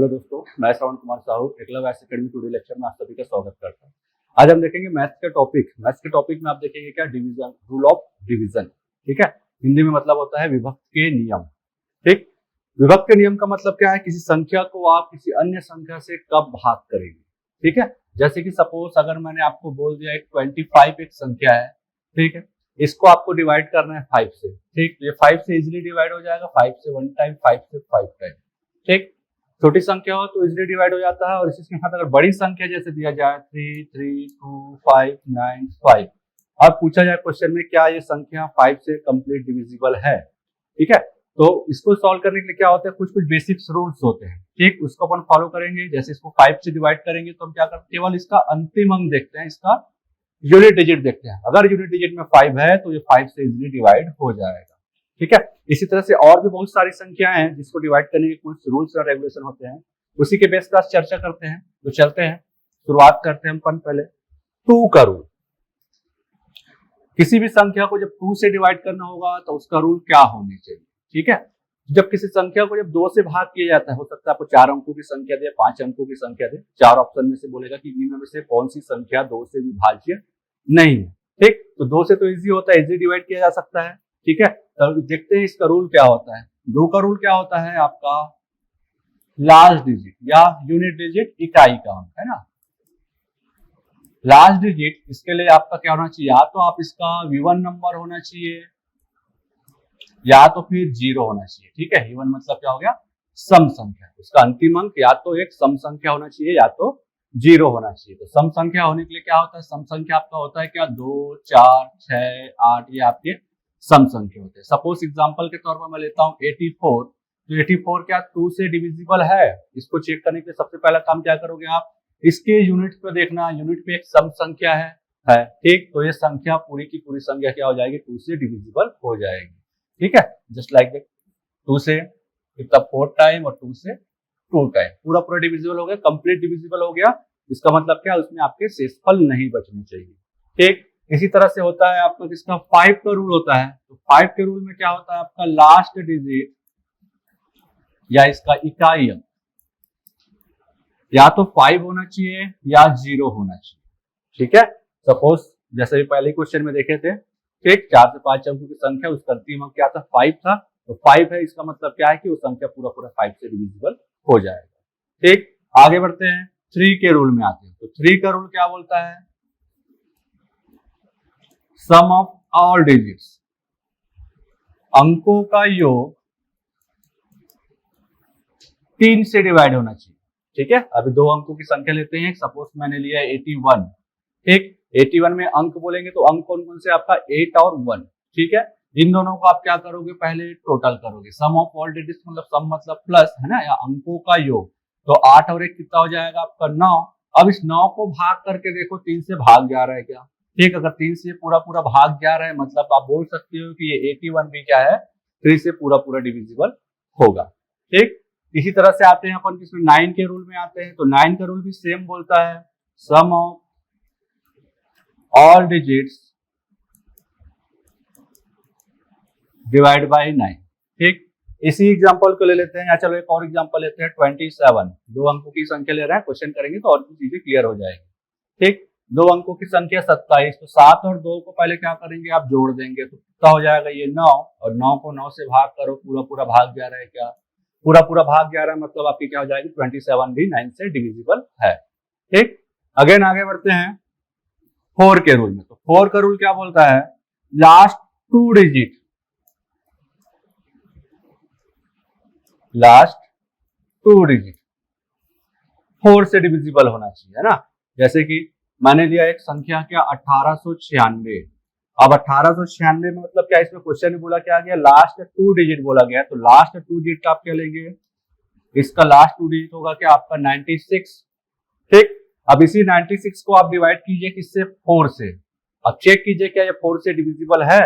Hello दोस्तों, मैं Shravan Kumar Sahu Eklavya IAS academy today lecture में आप सभी का स्वागत करता हूं। आज हम देखेंगे मैथ्स के टॉपिक में आप देखेंगे क्या डिवीजन, रूल ऑफ डिवीजन। ठीक है, हिंदी में मतलब होता है विभक्त के नियम। ठीक, विभक्त के नियम का मतलब क्या है? किसी संख्या को आप किसी अन्य संख्या से कब भाग करेंगे। ठीक है, जैसे कि सपोज अगर मैंने आपको बोल दिया एक 25 एक संख्या है, ठीक है, इसको आपको डिवाइड करना है 5 से। ठीक, ये 5 से इजीली डिवाइड हो जाएगा, 5 से 1 टाइम, 5 से 5 टाइम। ठीक, छोटी संख्या हो तो इजीली डिवाइड हो जाता है, और इसी के साथ अगर बड़ी संख्या जैसे दिया जाए 3, 3, 2, 5, 9, 5, अब पूछा जाए क्वेश्चन में क्या ये संख्या 5 से कंप्लीट डिविजिबल है। ठीक है, तो इसको सॉल्व करने के लिए क्या होता है, कुछ कुछ बेसिक्स रूल्स होते हैं। ठीक, उसको अपन फॉलो करेंगे। जैसे इसको 5 से डिवाइड करेंगे तो हम क्या करते हैं, केवल इसका अंतिम अंक देखते हैं, इसका यूनिट डिजिट देखते हैं। अगर यूनिट डिजिट में 5 है तो ये 5 से इजीली डिवाइड हो जाएगा। ठीक है, इसी तरह से और भी बहुत सारी संख्याएं हैं जिसको डिवाइड करने के कुछ रूल्स और रेगुलेशन होते हैं, उसी के बेस पर चर्चा करते हैं। तो चलते हैं, शुरुआत करते हैं हम पहले 2 का रूल। किसी भी संख्या को जब 2 से डिवाइड करना होगा तो उसका रूल क्या होनी चाहिए। ठीक है, जब किसी संख्या को जब 2 से भाग किया जाता है, हो सकता है आपको 4 अंकों की संख्या दे, 5 अंकों की संख्या दे, 4 ऑप्शन में से बोलेगा कि इनमें में से कौन सी संख्या 2 से विभाज्य नहीं है। ठीक, तो 2 से तो इजी होता है, इजी डिवाइड किया जा सकता है। ठीक है, तो देखते हैं इसका रूल क्या होता है। 2 का रूल क्या होता है आपका, लास्ट डिजिट या यूनिट डिजिट इकाई का अंक है ना। लास्ट डिजिट, इसके लिए आपका क्या होना चाहिए, या तो आप इसका विवन नंबर होना चाहिए या तो फिर 0 होना चाहिए। ठीक है, विवन मतलब क्या हो गया, सम संख्या। उसका अंतिम अंक या तो एक सम संख्या होना चाहिए या तो 0 होना चाहिए। तो सम संख्या होने के लिए क्या होता है, सम संख्या आपका होता है क्या, 2, 4, 6, 8, ये आपके सम संख्या होते हैं। सपोज एग्जांपल के तौर पर मैं लेता हूं 84, तो 84 क्या 2 से डिविजिबल है। इसको चेक करने के लिए सबसे पहला काम क्या करोगे आप, इसके यूनिट पे देखना, यूनिट पे एक सम संख्या है। ठीक, तो ये संख्या पूरी की पूरी संख्या क्या हो जाएगी, 2 से डिविजिबल हो जाएगी। ठीक है, जस्ट लाइक दैट, 2 से कितना 4 टाइम और 2 से 2 टाइम, पूरा पूरा डिविजिबल हो गया, कंप्लीट डिविजिबल हो गया। इसका मतलब क्या, उसमें आपके शेषफल नहीं बचने चाहिए। ठीक, इसी तरह से होता है आपका किसका 5 का रूल होता है। तो 5 के रूल में क्या होता है, आपका लास्ट डिजिट या इसका इकाई अंक या तो 5 होना चाहिए या 0 होना चाहिए। ठीक है, सपोज जैसे भी पहले क्वेश्चन में देखे थे, ठीक, 4 से 5 अंकों की संख्या, उसका अंतिम अंक क्या था, 5 था। तो 5 है, इसका मतलब क्या है कि वो संख्या पूरा पूरा 5 से डिविजिबल हो जाएगा। ठीक, आगे बढ़ते हैं, 3 के रूल में आते हैं। तो 3 का रूल क्या बोलता है, सम ऑफ ऑल डिजिट्स, अंकों का योग 3 से डिवाइड होना चाहिए। ठीक है, अभी 2 अंकों की संख्या लेते हैं, सपोज मैंने लिया 81। ठीक, 81 में अंक बोलेंगे तो अंक कौन कौन से, आपका 8 और 1। ठीक है, इन दोनों को आप क्या करोगे, पहले टोटल करोगे। सम ऑफ ऑल डिजिट्स मतलब सम मतलब प्लस है ना, या अंकों का योग। तो 8 और 1 कितना हो जाएगा आपका 9। अब इस 9 को भाग करके देखो, 3 से भाग जा रहा है क्या। ठीक, अगर 3 से पूरा पूरा भाग जा रहा है मतलब आप बोल सकते हो कि ये 81 भी क्या है, 3 से पूरा पूरा डिविजिबल होगा। ठीक, इसी तरह से आते हैं अपन किसमें, 9 के रूल में आते हैं। तो 9 का रूल भी सेम बोलता है, sum of all digits divide by 9। ठीक, इसी एग्जांपल को ले लेते हैं, या चलो एक और एग्जांपल लेते हैं 27। 2 अंकों की संख्या ले रहे हैं, क्वेश्चन करेंगे तो और भी चीजें क्लियर हो जाएगी। ठीक, 2 अंकों की संख्या 27, तो 7 और 2 को पहले क्या करेंगे, आप जोड़ देंगे तो कितना हो जाएगा, ये 9, और 9 को 9 से भाग करो, पूरा पूरा भाग जा रहा है क्या, पूरा पूरा भाग जा रहा है, मतलब आपकी क्या हो जाएगी, 27 भी 9 से डिविजिबल है। ठीक, अगेन आगे बढ़ते हैं 4 के रूल में। तो 4 का रूल क्या बोलता है, लास्ट 2 डिजिट, लास्ट 2 डिजिट 4 से डिविजिबल होना चाहिए, है ना। जैसे कि मैंने लिया एक संख्या क्या 1896। अब 1896 में मतलब क्या, इसमें क्वेश्चन में बोला क्या गया, लास्ट 2 डिजिट बोला गया। तो लास्ट 2 डिजिट आप क्या लेंगे, इसका लास्ट 2 डिजिट होगा क्या आपका 96। ठीक, अब इसी 96 को आप डिवाइड कीजिए किससे, 4 से। अब चेक कीजिए क्या ये 4 से डिविजिबल है।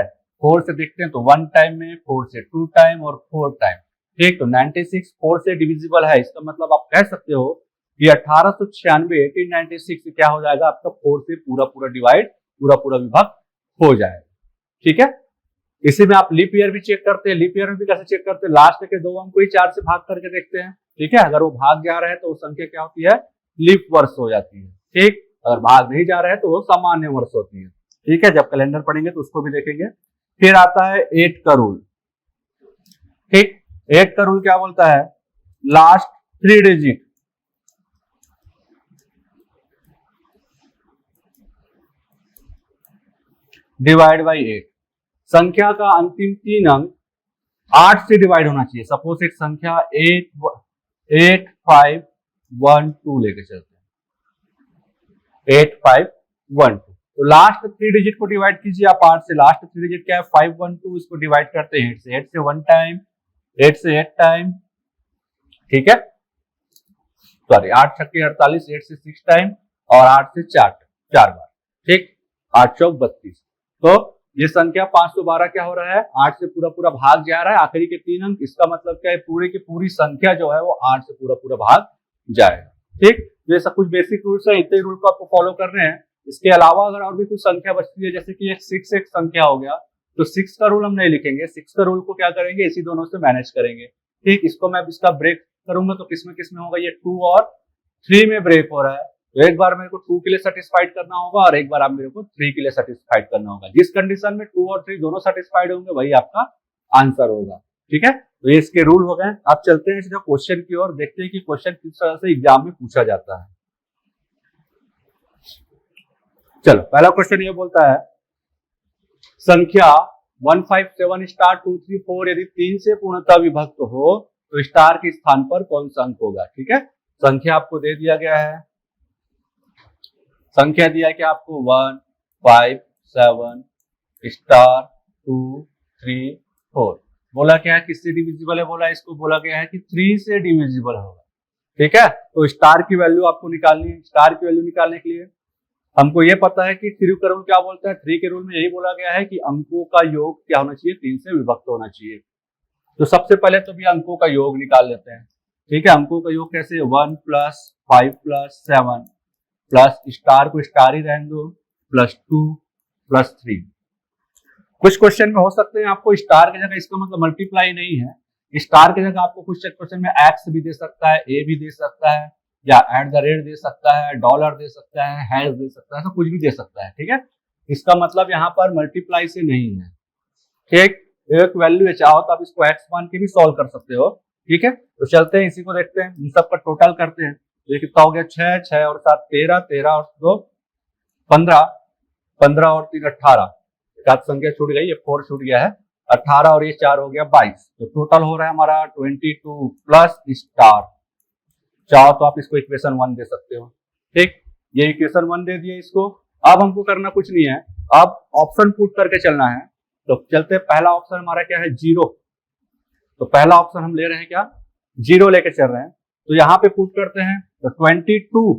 4 से देखते हैं तो 1 टाइम में, 4 से 2 टाइम और 4 टाइम। ठीक, तो 96 4 से डिविजिबल है, इसका मतलब आप कह सकते हो कि 1896 1896 क्या हो जाएगा आपका 4 से पूरा पूरा डिवाइड, पूरा पूरा विभक्त हो जाएगा। ठीक है, इसी में आप लीप ईयर भी चेक करते हैं। लीप ईयर में भी कैसे चेक करते हैं, लास्ट के 2 अंक को ही 4 से भाग करके देखते हैं। ठीक है। अगर वो भाग जा रहा है तो वो संख्या क्या होती है, लीप वर्ष हो जाती है। ठीक, अगर भाग नहीं जा रहा है तो वो सामान्य वर्ष होती है। ठीक है, जब कैलेंडर पढ़ेंगे तो उसको भी देखेंगे। फिर आता है 8 का रूल। ठीक, 8 का रूल क्या बोलता है, लास्ट 3 डिजिट डिवाइड बाई 8। संख्या का अंतिम 3 अंक 8 से डिवाइड होना चाहिए। सपोज एक संख्या 8 5 1 2 लेके चलते हैं, 8 5 1 2। तो लास्ट 3 डिजिट को डिवाइड कीजिए आप 8 से। लास्ट 3 डिजिट क्या है, 5 1 2। इसको डिवाइड करते हैं 8 से। 8 से 1 टाइम, 8 से 8 टाइम, ठीक है, सॉरी 8 छक्के 48, 8 से 6 टाइम और 8 से 4 बार। ठीक, 8 चौक 32। तो ये संख्या 512 क्या हो रहा है, 8 से पूरा पूरा भाग जा रहा है, आखिरी के 3 अंक। इसका मतलब क्या है, पूरी की पूरी संख्या जो है वो 8 से पूरा पूरा भाग जाएगा। ठीक, ये सब कुछ बेसिक रूल्स है, इतने रूल को आपको फॉलो करने हैं। इसके अलावा अगर और भी कुछ संख्या बचती है, जैसे कि एक 6 एक संख्या हो गया, तो 6 का रूल हम नहीं लिखेंगे। 6 का रूल को क्या करेंगे, इसी दोनों से मैनेज करेंगे। ठीक, इसको मैं इसका ब्रेक करूंगा तो किसमें होगा, ये 2 और 3 में ब्रेक हो रहा है। तो एक बार मेरे को 2 के लिए सेटिस्फाइड करना होगा और एक बार आप मेरे को 3 के लिए सेटिस्फाइड करना होगा। जिस कंडीशन में 2 और 3 दोनों सेटिस्फाइड होंगे वही आपका आंसर होगा। ठीक है, तो ये इसके रूल हो गए। आप चलते हैं सीधा क्वेश्चन की ओर, देखते हैं कि क्वेश्चन किस तरह से एग्जाम में पूछा जाता है। चलो, पहला क्वेश्चन ये बोलता है, संख्या 157 स्टार 2 3 4 यदि 3 से पूर्णतः विभक्त हो तो स्टार के स्थान पर कौन सा अंक होगा। ठीक है, संख्या आपको दे दिया गया है, संख्या दिया है कि आपको 1 5 7 स्टार 2 3 4। बोला क्या है, किससे डिविजिबल है, बोला इसको बोला गया है कि 3 से डिविजिबल होगा। ठीक है, तो स्टार की वैल्यू आपको निकालनी है। स्टार की वैल्यू निकालने के लिए हमको ये पता है कि 3 का रूल क्या बोलता है। 3 के रूल में यही बोला गया है कि अंकों का योग क्या होना चाहिए, 3 से विभक्त होना चाहिए। तो सबसे पहले तो भी अंकों का योग निकाल लेते हैं। ठीक है, अंकों का योग कैसे, 1 + 5 + 7 प्लस स्टार को स्टार ही रहने दो, +2 + 3। कुछ क्वेश्चन में हो सकते हैं आपको स्टार की जगह, इसका मतलब मल्टीप्लाई नहीं है, स्टार की जगह आपको कुछ क्वेश्चन में एक्स भी दे सकता है, ए भी दे सकता है, या @ दे सकता है, डॉलर दे सकता है, हैश दे सकता है, ऐसा कुछ भी दे सकता है। ठीक है, इसका मतलब यहाँ पर मल्टीप्लाई से नहीं है। ठीक, एक वैल्यू चाहो तो आप इसको एक्स मान के भी सॉल्व कर सकते हो। ठीक है, तो चलते हैं इसी को देखते हैं, इन सबका टोटल करते हैं। ये कितना हो गया, 6 6 और 7 13, 13 और 2 15, 15 और 3 18। एक संख्या छूट गई, ये 4 छूट गया है, 18 और ये 4 हो गया 22। तो टोटल हो रहा है हमारा 22 प्लस स्टार। चाहो तो आप इसको इक्वेशन 1 दे सकते हो। ठीक, ये इक्वेशन 1 दे दिए इसको। अब हमको करना कुछ नहीं है, अब ऑप्शन पुट करके चलना है। तो चलते, पहला ऑप्शन हमारा क्या है, 0। तो पहला ऑप्शन हम ले रहे हैं क्या, 0 लेके चल रहे हैं। तो यहाँ पे पुट करते हैं तो 22,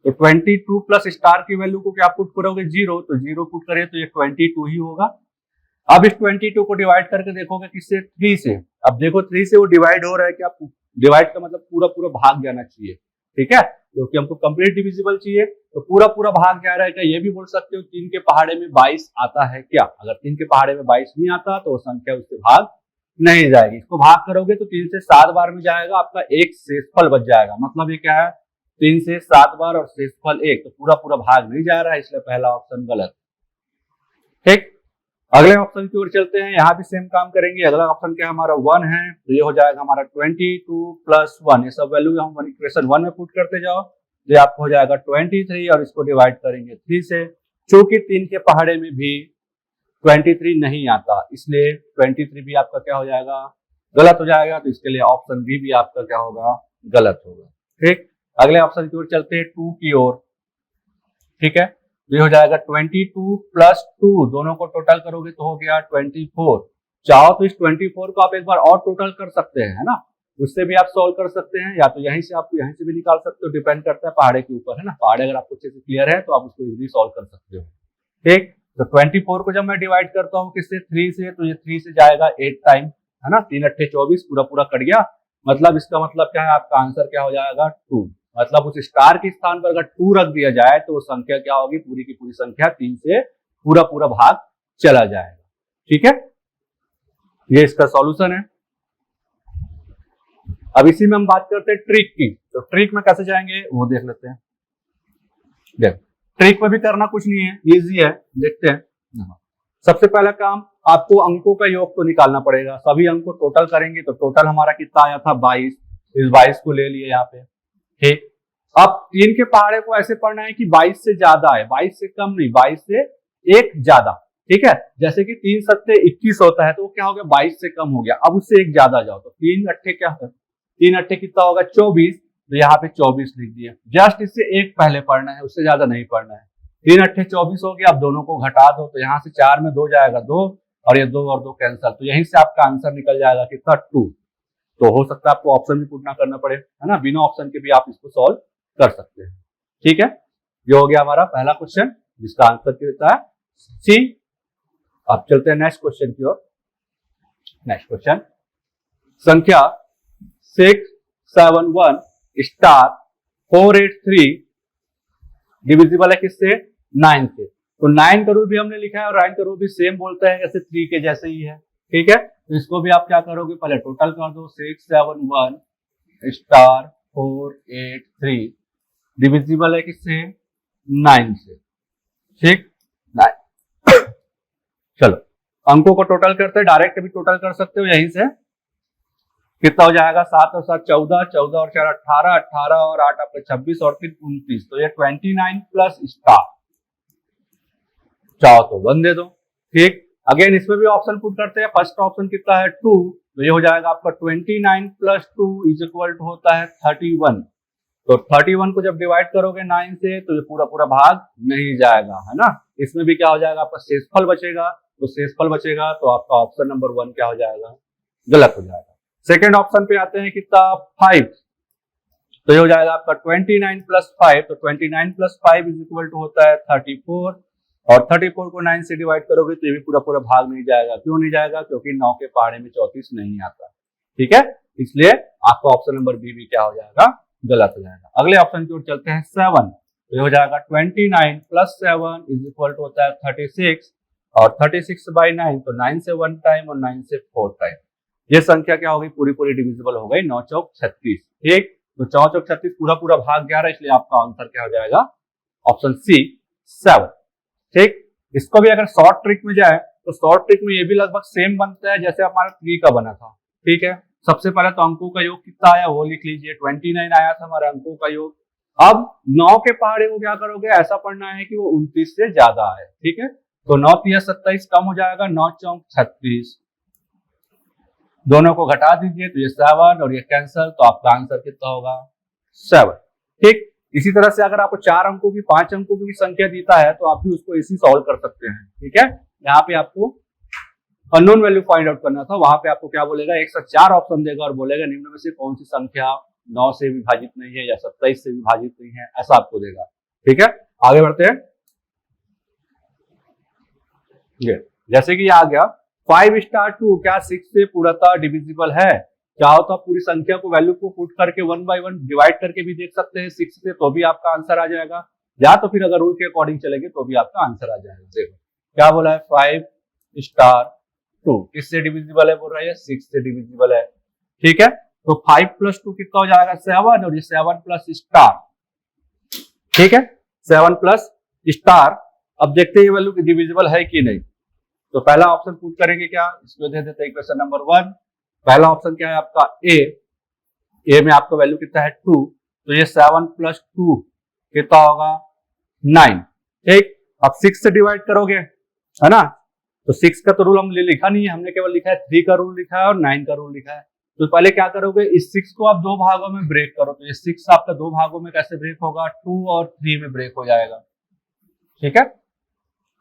तो 22 प्लस स्टार की वैल्यू को क्या पुट करोगे, 0। तो 0 पुट करें तो ये 22 ही होगा। अब इस 22 को डिवाइड करके देखोगे किससे, 3 से। अब देखो 3 से वो डिवाइड हो रहा है, क्या डिवाइड का मतलब पूरा पूरा भाग जाना चाहिए। ठीक है, क्योंकि हमको कंप्लीट डिविजिबल चाहिए, तो पूरा पूरा भाग जा रहा है। क्या ये भी बोल सकते हो 3 के पहाड़े में 22 आता है क्या। अगर 3 के पहाड़े में 22 नहीं आता तो वो संख्या उससे भाग नहीं जाएगी। इसको भाग करोगे तो 3 से 7 बार में जाएगा, आपका एक शेषफल बच जाएगा। मतलब ये क्या है, 3 से 7 बार और शेषफल 1, तो पूरा पूरा भाग नहीं जा रहा है, इसलिए पहला ऑप्शन गलत। ठीक, अगले ऑप्शन की ओर चलते हैं, यहाँ भी सेम काम करेंगे। अगला ऑप्शन क्या हमारा 1 है, तो ये हो जाएगा हमारा 22 + 1। ये सब वैल्यू हम इक्वेशन 1 में पुट करते जाओ, तो आपको हो जाएगा 23 और इसको डिवाइड करेंगे 3 से। चूंकि 3 के पहाड़े में भी 23 नहीं आता, इसलिए 23 भी आपका क्या हो जाएगा, गलत हो जाएगा। तो इसके लिए ऑप्शन बी भी आपका क्या होगा, गलत होगा। ठीक, अगले ऑप्शन की ओर चलते हैं, 2 की ओर। ठीक है, ये हो जाएगा 22 + 2, दोनों को टोटल करोगे तो हो गया 24। चाहो तो इस 24 को आप एक बार और टोटल कर सकते हैं, है ना, उससे भी आप सॉल्व कर सकते हैं, या तो यहीं से आपको यहीं से भी निकाल सकते हो, डिपेंड करता है पहाड़े के ऊपर, है ना। पहाड़े अगर आपको अच्छे से क्लियर है तो आप उसको इजीली सॉल्व कर सकते हो। ठीक, तो 24 को जब मैं डिवाइड करता हूँ किससे, 3 से, तो ये 3 से जाएगा 8 टाइम, है ना, 3 × 8 = 24, पूरा पूरा कट गया। मतलब इसका मतलब क्या है, आपका आंसर क्या हो जाएगा, 2। मतलब उस स्टार के स्थान पर अगर 2 रख दिया जाए तो वो संख्या क्या होगी, पूरी की पूरी संख्या 3 से पूरा पूरा भाग चला जाएगा। ठीक है, ये इसका सॉल्यूशन है। अब इसी में हम बात करते हैं ट्रिक की, तो ट्रिक में कैसे जाएंगे वो देख लेते हैं। देख, ट्रिक में भी करना कुछ नहीं है, इजी है, देखते हैं। सबसे पहला काम, आपको अंकों का योग तो निकालना पड़ेगा। सभी अंक को टोटल करेंगे तो टोटल हमारा कितना आया था 22, इस 22 को ले लिए यहाँ पे, ठीक। अब 3 के पहाड़े को ऐसे पढ़ना है कि 22 से ज्यादा है, 22 से कम नहीं, 22 से एक ज्यादा, ठीक है। जैसे कि 3 सत्ते 21 होता है तो वो क्या हो गया 22 से कम हो गया, अब उससे एक ज्यादा जाओ तो 3 अट्ठे क्या होगा, 3 अट्ठे कितना होगा 24, तो यहाँ पे 24 लिख दिए। जस्ट इससे एक पहले पढ़ना है, उससे ज्यादा नहीं पढ़ना है। 3 अट्ठे 24 हो गया, अब दोनों को घटा दो तो यहाँ से 4 में 2 जाएगा 2, और ये 2 और 2 कैंसल, तो यहीं से आपका आंसर निकल जाएगा कितना 2। तो हो सकता है आपको ऑप्शन भी पुट ना करना पड़े, है ना, बिना ऑप्शन के भी आप इसको सॉल्व कर सकते हैं, ठीक है। ये हो गया हमारा पहला क्वेश्चन जिसका आंसर कितना है सी। अब चलते हैं नेक्स्ट क्वेश्चन की ओर। नेक्स्ट क्वेश्चन, संख्या 671 स्टार 483 डिविजिबल है किससे, 9 से। तो 9 का रूल भी हमने लिखा है और 9 का रूल भी सेम बोलता है जैसे 3 के जैसे ही है, ठीक है। तो इसको भी आप क्या करोगे, पहले टोटल कर दो, 671 स्टार 483 डिविजिबल है किससे, 9 से, ठीक। 9 चलो अंकों को टोटल करते हैं, डायरेक्ट भी टोटल कर सकते हो यहीं से। कितना हो जाएगा, 7 और 7 14, 14 और 4 18, 18 और 8 आपका 26 और 3 29, तो ये 29 प्लस स्टार, चाहो तो 1 दे दो, ठीक। अगेन इसमें भी ऑप्शन पुट करते हैं। फर्स्ट ऑप्शन कितना है 2, तो ये हो जाएगा आपका 29 प्लस 2 इज इक्वल टू होता है 31। तो 31 को जब डिवाइड करोगे 9 से तो ये पूरा पूरा भाग नहीं जाएगा, है ना। इसमें भी क्या हो जाएगा आपका शेषफल बचेगा, तो शेषफल बचेगा तो आपका ऑप्शन नंबर 1 क्या हो जाएगा, गलत हो जाएगा। सेकेंड ऑप्शन पे आते हैं कितना 5, तो ये हो जाएगा आपका 29 प्लस 5, तो 29 प्लस 5 इज इक्वल टू होता है 34, और 34 को 9 से डिवाइड करोगे तो ये भी पूरा पूरा भाग नहीं जाएगा। क्यों नहीं जाएगा, क्योंकि 9 के पहाड़े में 34 नहीं आता, ठीक है। इसलिए आपका ऑप्शन नंबर बी भी क्या हो जाएगा, गलत हो जाएगा। अगले ऑप्शन की ओर चलते हैं 7, तो ये हो जाएगा 29 प्लस 7 इज इक्वल टू होता है 36, और 36 बाई 9, तो 9 से 1 टाइम और 9 से 4 टाइम, ये संख्या क्या होगी, पूरी पूरी डिविजिबल हो गई, 9 चौक 36, ठीक। तो 9 चौक 36 पूरा पूरा भाग 11, इसलिए आपका आंसर क्या हो जाएगा, ऑप्शन सी 7, ठीक। इसको भी अगर शॉर्ट ट्रिक में जाए तो शॉर्ट ट्रिक में ये भी लगभग सेम बनता है जैसे हमारा 3 का बना था, ठीक है। सबसे पहले तो अंकों का योग कितना आया वो लिख लीजिए, 29 आया था हमारा अंकों का योग। अब 9 के पहाड़े को क्या करोगे, ऐसा पढ़ना है कि वो 29 से ज्यादा है, ठीक है। तो 9 3 27 कम हो जाएगा, 9 चौक 36, दोनों को घटा दीजिए तो ये 7 और ये कैंसल, तो आपका आंसर कितना होगा 7, ठीक। इसी तरह से अगर आपको 4 अंकों की 5 अंकों की भी संख्या देता है तो आप भी उसको इसी सॉल्व कर सकते हैं, ठीक है। यहाँ पे आपको अननोन वैल्यू फाइंड आउट करना था, वहां पे आपको क्या बोलेगा 104 ऑप्शन देगा और बोलेगा निम्न में से कौन सी संख्या 9 से विभाजित नहीं है या 27 से विभाजित नहीं है, ऐसा आपको देगा, ठीक है। आगे बढ़ते हैं, जैसे कि आ गया 5 स्टार 2 क्या 6 से पूर्णतः डिविजिबल है। चाहो तो आप पूरी संख्या को वैल्यू को पुट करके 1 बाय 1 डिवाइड करके भी देख सकते हैं 6 से, तो भी आपका आंसर आ जाएगा, या तो फिर अगर रूल के अकॉर्डिंग चलेंगे तो भी आपका आंसर आ जाएगा। देखो क्या बोला है, 5 स्टार 2 किससे डिविजिबल है, बोल रहा है 6 से डिविजिबल है, ठीक है। तो 5 प्लस 2 कितना हो जाएगा 7, और ये 7 प्लस स्टार, ठीक है, 7 प्लस स्टार। अब देखते हैं ये वैल्यू डिविजिबल है कि नहीं। तो पहला ऑप्शन पुट करेंगे क्या, इसको दे देते हैं इक्वेशन नंबर 1। पहला ऑप्शन क्या है आपका ए में आपका वैल्यू कितना है 2, तो ये 7 प्लस 2 कितना होगा 9, ठीक। अब 6 से डिवाइड करोगे, है ना, तो 6 का तो रूल हम लिखा नहीं है, हमने केवल लिखा है 3 का रूल लिखा है और 9 का रूल लिखा है। तो पहले क्या करोगे, इस 6 को आप 2 भागों में ब्रेक करो, तो ये 6 आपका 2 भागों में कैसे ब्रेक होगा, 2 और 3 में ब्रेक हो जाएगा, ठीक है,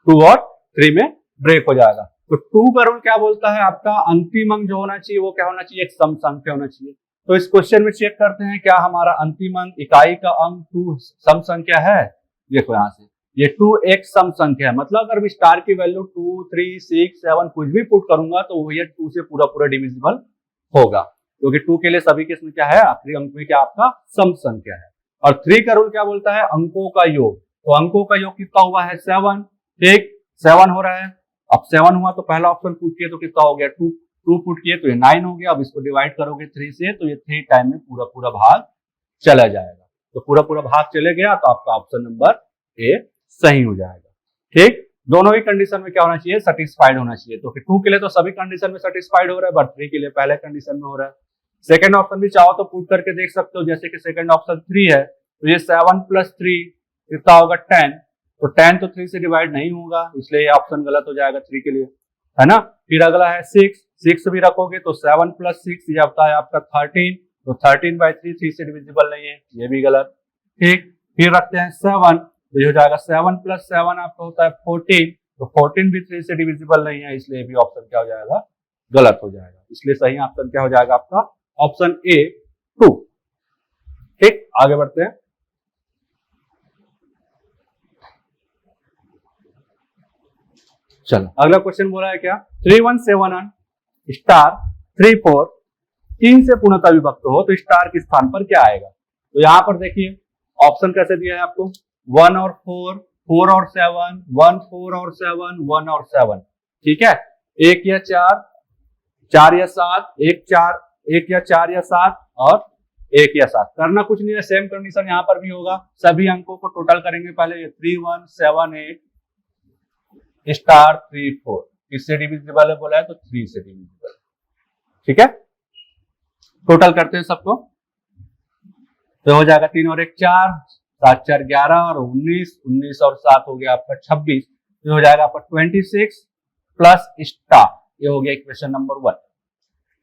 2 और 3 में ब्रेक हो जाएगा। तो 2 का रूल क्या बोलता है, आपका अंतिम अंक जो होना चाहिए वो क्या होना चाहिए, एक सम संख्या होना चाहिए। तो इस क्वेश्चन में चेक करते हैं क्या हमारा अंतिम अंक इकाई का अंक 2 सम संख्या है। देखो यहाँ से ये 2 एक सम संख्या है, मतलब अगर स्टार की वैल्यू 2 3 6 7 कुछ भी पुट करूंगा तो वो ये 2 से पूरा पूरा डिविजिबल होगा, क्योंकि 2 के लिए सभी केस में क्या है, आखिरी अंक में क्या आपका सम संख्या है। और 3 का रूल क्या बोलता है, अंकों का योग। तो अंकों का योग कितना हुआ है 7, ठीक, 7 हो रहा है। अब 7 हुआ तो पहला ऑप्शन पूछिए तो कितना हो गया 2, 2 पुट किए तो ये 9 हो गया। अब इसको डिवाइड करोगे 3 से तो ये 3 टाइम में पूरा पूरा भाग चला जाएगा। तो पूरा पूरा भाग चले गया तो आपका ऑप्शन नंबर ए सही हो जाएगा। ठीक, दोनों ही कंडीशन में क्या होना चाहिए, सेटिस्फाइड होना चाहिए। तो फिर 2 के लिए तो सभी कंडीशन में सेटिस्फाइड हो रहा है, बट 3 के लिए पहले कंडीशन में हो रहा है। सेकंड ऑप्शन भी चाहो तो पुट करके देख सकते हो, जैसे कि सेकंड ऑप्शन 3 है तो ये 7 + 3 कितना होगा 10, तो 10 तो 3 से डिवाइड नहीं होगा, इसलिए ये ऑप्शन गलत हो जाएगा 3 के लिए, है ना। फिर अगला है 6 भी रखोगे तो 7 + 6 ये आता है आपका 13, तो 13/3 3 से डिविजिबल नहीं है, ये भी गलत। ठीक, फिर रखते हैं 7, तो ये हो जाएगा 7 + 7 आपका होता है 14, तो 14 भी 3 से डिविजिबल नहीं है, इसलिए भी ऑप्शन क्या हो जाएगा, गलत हो जाएगा। इसलिए सही ऑप्शन क्या हो जाएगा आपका, ऑप्शन ए 2। ठीक, आगे बढ़ते हैं। चलो अगला क्वेश्चन बोला है क्या, 3171 स्टार 34 3 से पूर्णतः विभक्त हो तो स्टार के स्थान पर क्या आएगा। तो यहां पर देखिए ऑप्शन कैसे दिया है आपको, 1 और 4, 4 और 7, 1 4 और 7, 1 और 7। ठीक है, 1 या 4, 4 या 7, 1 या 4 या 7 और 1 या 7। करना कुछ नहीं है, सेम कंडीशन यहाँ पर भी होगा। सभी अंकों को टोटल करेंगे पहले, 3 1 7 8 स्टार 3 4 किससे डिविजिबल है बोला है, तो 3 से डिविजिबल। ठीक है, टोटल करते हैं सबको, तो हो जाएगा 3 और 1 4, 7 4 11 और 19 और 7 हो गया आपका 26, तो हो जाएगा आपका 26 प्लस स्टार, ये हो गया इक्वेशन नंबर 1।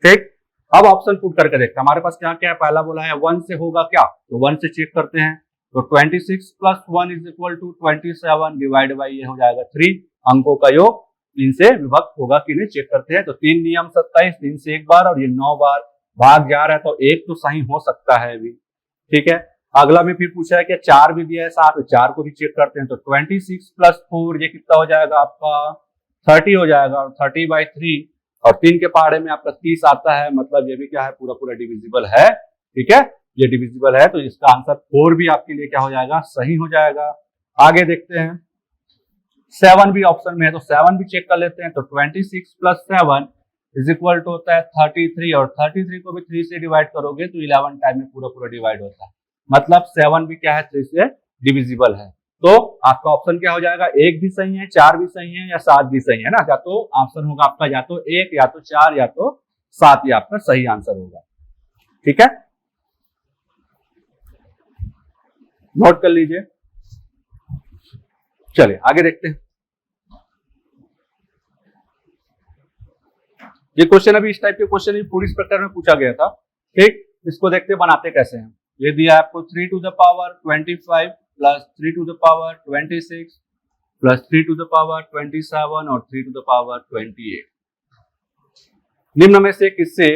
ठीक, अब ऑप्शन पुट करके देखते हैं हमारे पास क्या क्या है। पहला बोला है 1 से होगा क्या, तो 1 से चेक करते हैं, तो 26 + 1 = 27 डिवाइड बाई ये हो जाएगा 3, अंकों का योग 3 से विभक्त होगा कि नहीं चेक करते हैं। तो 3 नियम 27, 3 से 1 बार और ये 9 बार भाग जा रहा है, तो 1 तो सही हो सकता है अभी। ठीक है, अगला में फिर पूछा है कि 4 भी दिया है साथ, तो 4 को भी चेक करते हैं, तो 26 + 4 ये कितना हो जाएगा आपका 30 हो जाएगा, और 30/3 और 3 के पहाड़े में आपका 30 आता है, मतलब ये भी क्या है, पूरा पूरा डिविजिबल है। ठीक है, ये डिविजिबल है, तो इसका आंसर 4 भी आपके लिए क्या हो जाएगा, सही हो जाएगा। आगे देखते हैं 7 भी ऑप्शन में है, तो 7 भी चेक कर लेते हैं, तो 26 + 7 = होता है 33, और 33 को भी 3 से डिवाइड करोगे तो 11 टाइम में पूरा पूरा डिवाइड होता है, मतलब 7 भी क्या है 3 से डिविजिबल है। तो आपका ऑप्शन क्या हो जाएगा, 1 भी सही है, 4 भी सही है या 7 भी सही है ना। या तो ऑप्शन होगा आपका या तो 1 या तो 4 या तो 7, ये आपका सही आंसर होगा। ठीक है, नोट कर लीजिए। चलिए आगे देखते हैं। ये क्वेश्चन अभी इस टाइप के क्वेश्चन भी पूरी प्रकार में पूछा गया था। ठीक, इसको देखते बनाते कैसे हैं। ये दिया है आपको 3 to the power 25 plus 3 to the power 26 plus 3 to the power 27 और 3 to the power 28। निम्न में से किससे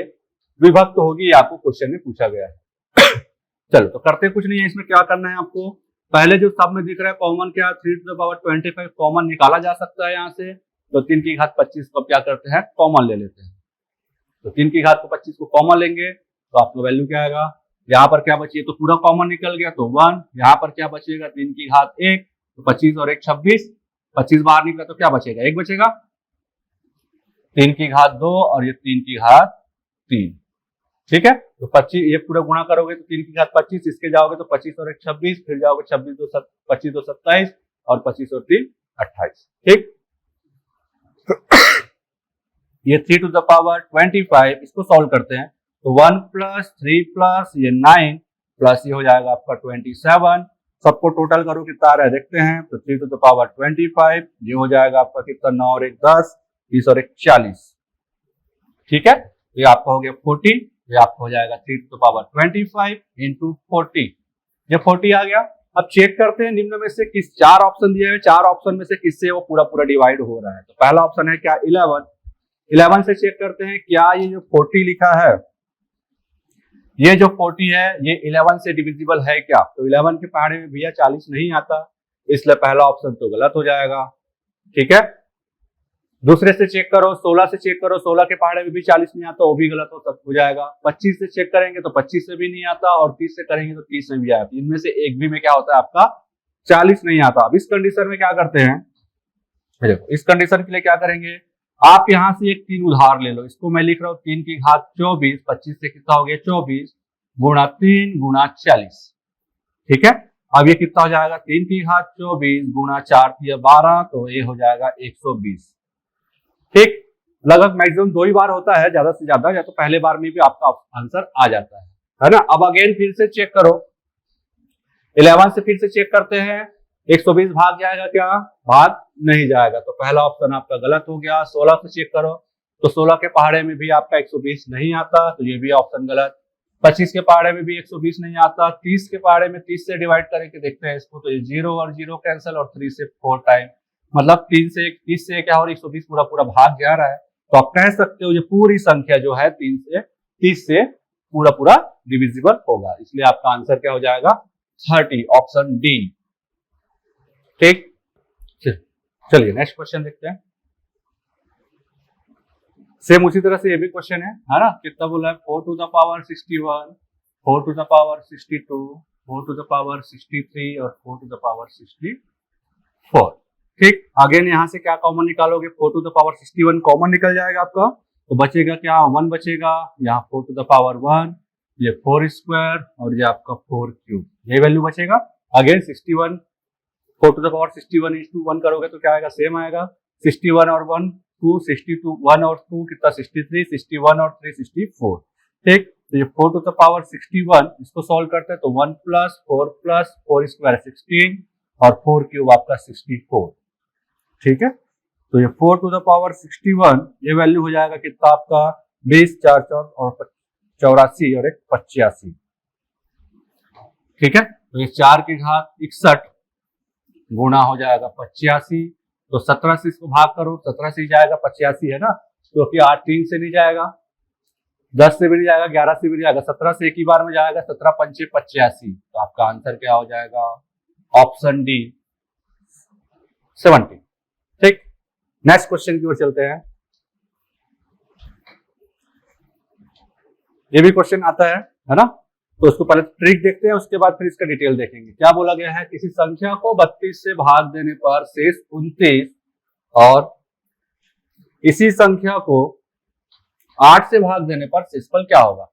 विभक्त होगी, ये आपको क्वेश्चन में पूछा गया है। चलो तो करते कुछ नहीं है, इसमें क्या करना है आपको, पहले जो सब में दिख रहा है कॉमन क्या, 3 to the power 25 कॉमन निकाला जा सकता है यहाँ से, तो 3 की घात 25 को क्या करते हैं कॉमन ले लेते हैं। तो 3 की घात को 25 को कॉमन लेंगे तो आपका वैल्यू क्या आएगा, यहाँ पर क्या बचिए, तो पूरा कॉमन निकल गया तो 1, यहाँ पर क्या बचेगा 3 की घात 1, तो 25 और 1 26, 25 बाहर निकला तो क्या बचेगा 1 बचेगा, 3 की घात 2 और ये 3 की घात 3। ठीक है, तो 25 ये पूरा गुणा करोगे तो 3 की घात 25, इसके जाओगे तो 25 और 1 26, फिर जाओगे 26 2 25 2 27 और 25 और 3 28। ठीक, ये 3 to the power 25 इसको सॉल्व करते हैं, तो 1 + 3 प्लस ये 9 प्लस ये हो जाएगा आपका 27, सबको टोटल करो कितना आ रहा है देखते हैं, तो 3 to the power 25 ये हो जाएगा आपका कितना 9 और 1 10, 30 और 1 40। ठीक है, ये आपका हो गया 40, ये आपका हो जाएगा 3 to the power 25 into 40, ये 40 आ गया। अब चेक करते हैं निम्न में से किस, 4 ऑप्शन दिए हुए, 4 ऑप्शन में से किससे वो पूरा पूरा डिवाइड हो रहा है। तो पहला ऑप्शन है क्या 11 से चेक करते हैं क्या ये जो 40 लिखा है, ये जो 40 है ये 11 से डिविजिबल है क्या, तो 11 के पहाड़े में भैया 40 नहीं आता, इसलिए पहला ऑप्शन तो गलत हो जाएगा। ठीक है, दूसरे से चेक करो, 16 से चेक करो, 16 के पहाड़े में भी 40 नहीं आता, वो भी गलत हो जाएगा। 25 से चेक करेंगे तो 25 से भी नहीं आता, और 30 से करेंगे तो 30 से भी आता, इनमें से एक भी में क्या होता है आपका 40 नहीं आता। अब इस कंडीशन में क्या करते हैं, देखो इस कंडीशन के लिए क्या करेंगे, आप यहां से एक 3 उधार ले लो, इसको मैं लिख रहा हूं 3 की घात 24, 25 से कितना हो गया 24 गुणा 3 गुणा 40। ठीक है, अब ये कितना हो जाएगा 3 की घात 24 गुणा 4 3 12, तो ये हो जाएगा 120। ठीक, लगभग मैक्सिमम 2 ही बार होता है, ज्यादा से ज्यादा, या तो पहले बार में भी आपका आंसर आ जाता है ना। अब अगेन फिर से चेक करो, 11 से फिर से चेक करते हैं, 120 भाग जाएगा क्या? भाग नहीं जाएगा, तो पहला ऑप्शन आपका गलत हो गया। 16 से चेक करो, तो 16 के पहाड़े में भी आपका 120 नहीं आता, तो ये भी ऑप्शन गलत। 25 के पहाड़े में भी 120 नहीं आता। 30 के पहाड़े में 30 से डिवाइड करके देखते हैं इसको, तो ये 0 और 0 कैंसिल, और 3 से 4 टाइम, मतलब 30 से क्या, और 120 पूरा पूरा भाग जा रहा है। तो आप कह सकते हो ये पूरी संख्या जो है 30 से पूरा पूरा डिविजिबल होगा, इसलिए आपका आंसर क्या हो जाएगा 30, ऑप्शन डी। ठीक, चलिए नेक्स्ट क्वेश्चन देखते हैं। सेम उसी तरह से ये भी क्वेश्चन है ना। कितना बोला है? 4 to the power 61, 4 to the power 62, 4 to the power 63 और 4 टू द पावर 64। ठीक, अगेन यहां से क्या कॉमन निकालोगे? 4 टू द पावर 61 कॉमन निकल जाएगा आपका, तो बचेगा क्या? 1 बचेगा। यहाँ 4 टू द पावर 1, ये 4 स्क्वायर और ये आपका 4 क्यूब, ये वैल्यू बचेगा। Again 61, 4 to the power 61 into 1 करोगे तो क्या आएगा? सेम आएगा। 61 और 1 2, 62, 1 और 2 कितना? 63, 61 और 3 64। ठीक, तो ये 4 टू द पावर 61, इसको सॉल्व करते हैं तो 1 प्लस 4 स्क्वायर 16 और 4 क्यूब आपका 64। ठीक है, तो ये 4 टू द पावर 61 ये वैल्यू हो जाएगा कितना आपका? 20 4 4 और 84 और 1 85। ठीक है, तो ये 4 की घात 61 गुणा हो जाएगा 85, तो 17 से इसको भाग करो, 17 से ही जाएगा, 85 है ना, क्योंकि 8 3 से नहीं जाएगा, 10 से भी नहीं जाएगा, 11 से भी नहीं जाएगा, 17 से एक ही बार में जाएगा, 17 पंचे 85, तो आपका आंसर क्या हो जाएगा? Option D 70। ठीक, नेक्स्ट क्वेश्चन की ओर चलते हैं। ये भी क्वेश्चन आता है ना, तो उसको पहले ट्रिक देखते हैं, उसके बाद फिर इसका डिटेल देखेंगे। क्या बोला गया है? किसी संख्या को 32 से भाग देने पर शेष 29 और इसी संख्या को 8 से भाग देने पर शेषफल क्या होगा?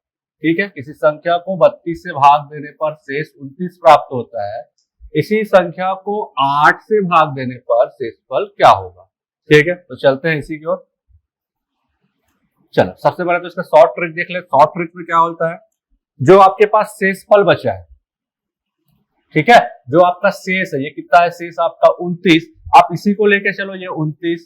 ठीक है, किसी संख्या को 32 से भाग देने पर शेष 29 प्राप्त होता है, इसी संख्या को 8 से भाग देने पर शेषफल क्या होगा? ठीक है, तो चलते हैं इसी की ओर। चलो, सबसे पहले तो इसका शॉर्ट ट्रिक देख ले। शॉर्ट ट्रिक में क्या होता है? जो आपके पास शेषफल बचा है, ठीक है, जो आपका शेष है, ये कितना है? शेष आपका 29, आप इसी को लेके चलो, ये 29।